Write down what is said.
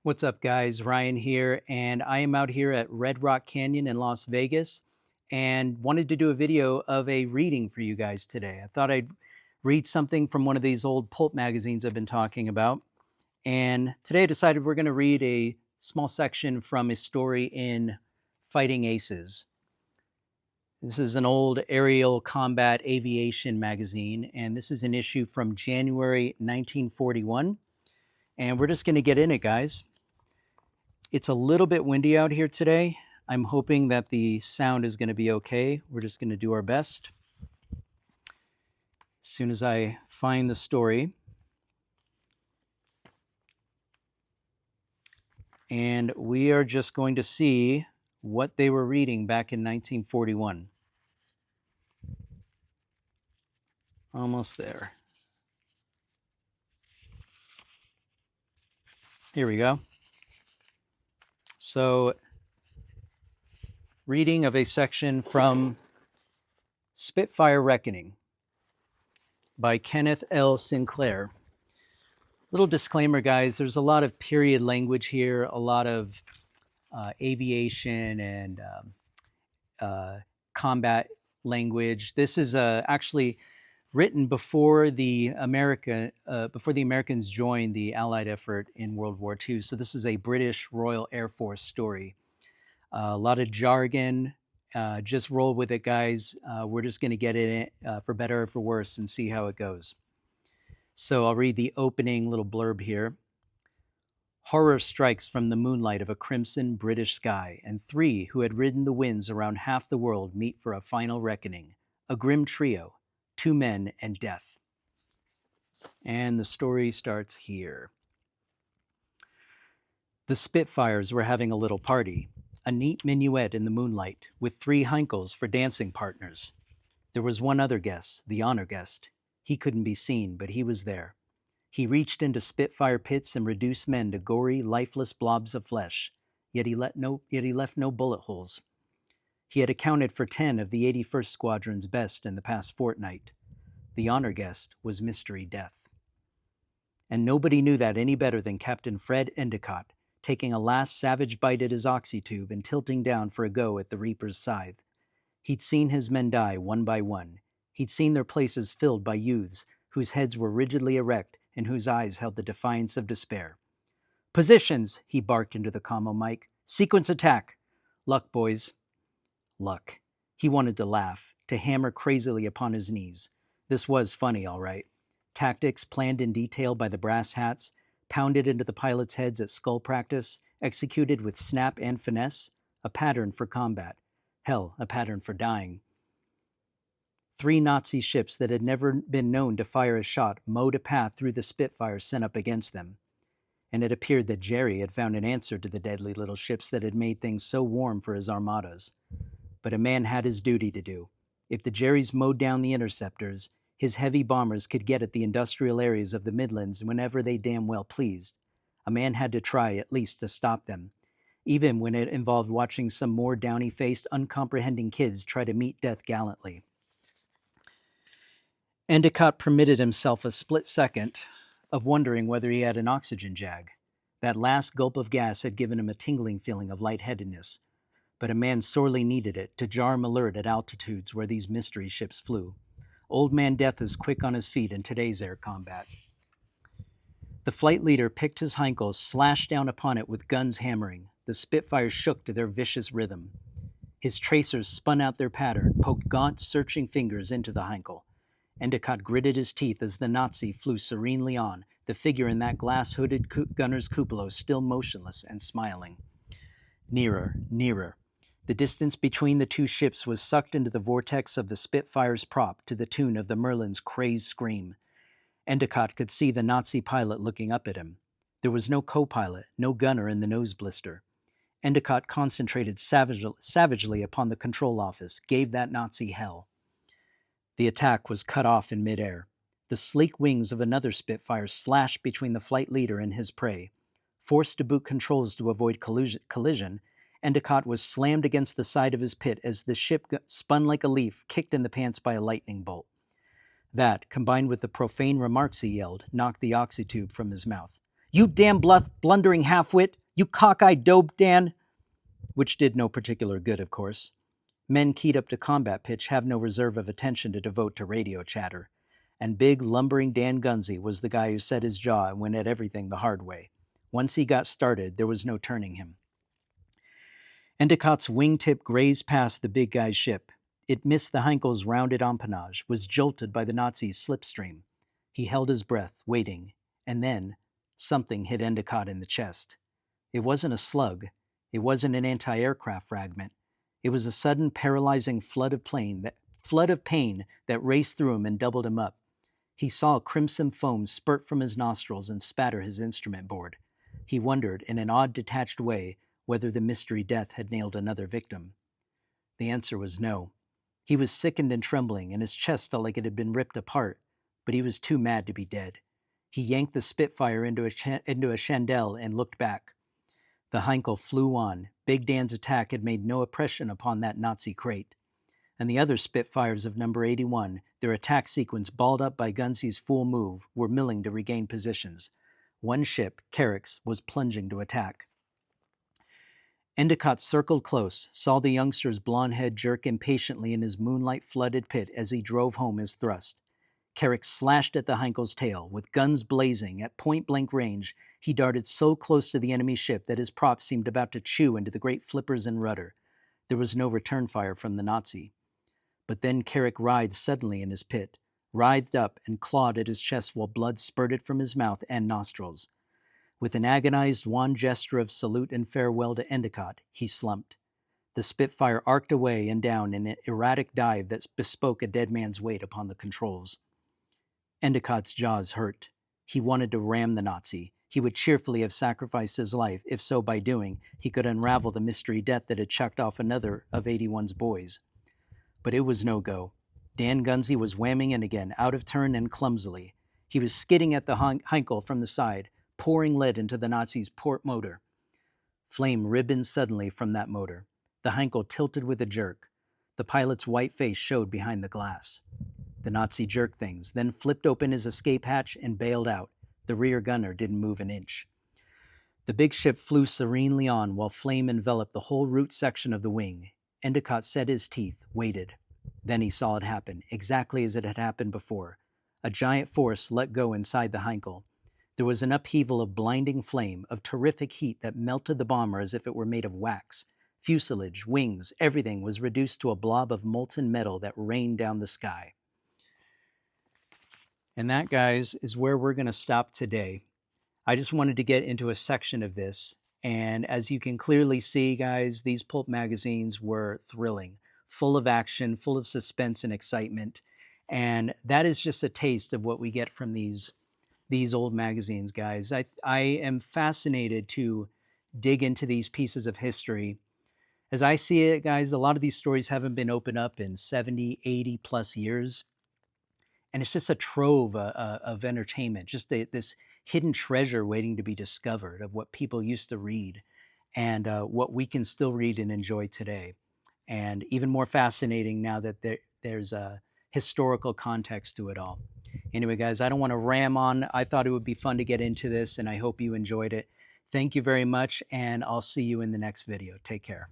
What's up, guys? Ryan here, and I am out here at Red Rock Canyon in Las Vegas and wanted to do a video of a reading for you guys today. I thought I'd read something from one of these old pulp magazines I've been talking about. And today I decided we're going to read a small section from a story in Fighting ACES. This is an old aerial combat aviation magazine, and this is an issue from January 1941. And we're just going to get in it, guys. It's a little bit windy out here today. I'm hoping that the sound is going to be okay. We're just going to do our best. As soon as I find the story. And we are just going to see what they were reading back in 1941. Almost there. Here we go. So, reading of a section from Spitfire Reckoning by Kenneth L. Sinclair. Little disclaimer, guys, there's a lot of period language here, a lot of aviation and combat language. This is actually written before the Americans joined the Allied effort in World War II. So this is a British Royal Air Force story. A lot of jargon. Just roll with it, guys. We're just going to get in it for better or for worse and see how it goes. So I'll read the opening little blurb here. Horror strikes from the moonlight of a crimson British sky, and three who had ridden the winds around half the world meet for a final reckoning. A grim trio, 2 men and death. And the story starts here. The Spitfires were having a little party, a neat minuet in the moonlight, with 3 Heinkels for dancing partners. There was one other guest, the honor guest. He couldn't be seen, but he was there. He reached into Spitfire pits and reduced men to gory, lifeless blobs of flesh, yet he left no bullet holes. He had accounted for 10 of the 81st Squadron's best in the past fortnight. The honor guest was Mystery Death. And nobody knew that any better than Captain Fred Endicott, taking a last savage bite at his oxy-tube and tilting down for a go at the Reaper's scythe. He'd seen his men die one by one. He'd seen their places filled by youths whose heads were rigidly erect and whose eyes held the defiance of despair. Positions, he barked into the commo mic. Sequence attack. Luck, boys. Luck. He wanted to laugh, to hammer crazily upon his knees. This was funny, all right. Tactics planned in detail by the brass hats, pounded into the pilots' heads at skull practice, executed with snap and finesse, a pattern for combat. Hell, a pattern for dying. 3 Nazi ships that had never been known to fire a shot mowed a path through the Spitfire sent up against them. And it appeared that Jerry had found an answer to the deadly little ships that had made things so warm for his armadas. But a man had his duty to do. If the Jerrys mowed down the interceptors, his heavy bombers could get at the industrial areas of the Midlands whenever they damn well pleased. A man had to try at least to stop them, even when it involved watching some more downy-faced, uncomprehending kids try to meet death gallantly. Endicott permitted himself a split second of wondering whether he had an oxygen jag. That last gulp of gas had given him a tingling feeling of lightheadedness, but a man sorely needed it to jar him alert at altitudes where these mystery ships flew. Old Man Death is quick on his feet in today's air combat. The flight leader picked his Heinkel, slashed down upon it with guns hammering. The Spitfires shook to their vicious rhythm. His tracers spun out their pattern, poked gaunt, searching fingers into the Heinkel. Endicott gritted his teeth as the Nazi flew serenely on, the figure in that glass-hooded gunner's cupola still motionless and smiling. Nearer, nearer. The distance between the 2 ships was sucked into the vortex of the Spitfire's prop to the tune of the Merlin's crazed scream. Endicott could see the Nazi pilot looking up at him. There was no co-pilot, no gunner in the nose blister. Endicott concentrated savagely upon the control office, gave that Nazi hell. The attack was cut off in midair. The sleek wings of another Spitfire slashed between the flight leader and his prey. Forced to boot controls to avoid collision, Endicott was slammed against the side of his pit as the ship spun like a leaf, kicked in the pants by a lightning bolt. That, combined with the profane remarks he yelled, knocked the oxy-tube from his mouth. "You damn blundering halfwit! You cockeyed dope, Dan!" Which did no particular good, of course. Men keyed up to combat pitch have no reserve of attention to devote to radio chatter. And big, lumbering Dan Gunsey was the guy who set his jaw and went at everything the hard way. Once he got started, there was no turning him. Endicott's wingtip grazed past the big guy's ship. It missed the Heinkel's rounded empennage, was jolted by the Nazi's slipstream. He held his breath, waiting, and then something hit Endicott in the chest. It wasn't a slug. It wasn't an anti-aircraft fragment. It was a sudden paralyzing flood of pain that raced through him and doubled him up. He saw crimson foam spurt from his nostrils and spatter his instrument board. He wondered, in an odd, detached way, whether the mystery death had nailed another victim. The answer was no. He was sickened and trembling, and his chest felt like it had been ripped apart, but he was too mad to be dead. He yanked the Spitfire into a chandelle and looked back. The Heinkel flew on. Big Dan's attack had made no impression upon that Nazi crate. And the other Spitfires of number 81, their attack sequence balled up by Gunsey's full move, were milling to regain positions. One ship, Carrick's, was plunging to attack. Endicott circled close, saw the youngster's blond head jerk impatiently in his moonlight-flooded pit as he drove home his thrust. Carrick slashed at the Heinkel's tail. With guns blazing, at point-blank range, he darted so close to the enemy ship that his prop seemed about to chew into the great flippers and rudder. There was no return fire from the Nazi. But then Carrick writhed suddenly in his pit, writhed up and clawed at his chest while blood spurted from his mouth and nostrils. With an agonized, wan gesture of salute and farewell to Endicott, he slumped. The Spitfire arced away and down in an erratic dive that bespoke a dead man's weight upon the controls. Endicott's jaws hurt. He wanted to ram the Nazi. He would cheerfully have sacrificed his life if so by doing he could unravel the mystery death that had chucked off another of 81's boys. But it was no go. Dan Gunsey was whamming in again, out of turn and clumsily. He was skidding at the Heinkel from the side, pouring lead into the Nazi's port motor. Flame ribboned suddenly from that motor. The Heinkel tilted with a jerk. The pilot's white face showed behind the glass. The Nazi jerked things, then flipped open his escape hatch and bailed out. The rear gunner didn't move an inch. The big ship flew serenely on while flame enveloped the whole root section of the wing. Endicott set his teeth, waited. Then he saw it happen, exactly as it had happened before. A giant force let go inside the Heinkel. There was an upheaval of blinding flame, of terrific heat that melted the bomber as if it were made of wax. Fuselage, wings, everything was reduced to a blob of molten metal that rained down the sky. And that, guys, is where we're going to stop today. I just wanted to get into a section of this. And as you can clearly see, guys, these pulp magazines were thrilling, full of action, full of suspense and excitement. And that is just a taste of what we get from these old magazines, guys. I am fascinated to dig into these pieces of history. As I see it, guys, a lot of these stories haven't been opened up in 70, 80 plus years. And it's just a trove of entertainment, just this hidden treasure waiting to be discovered of what people used to read and what we can still read and enjoy today. And even more fascinating now that there's a historical context to it all. Anyway, guys, I don't want to ram on. I thought it would be fun to get into this, and I hope you enjoyed it. Thank you very much, and I'll see you in the next video. Take care.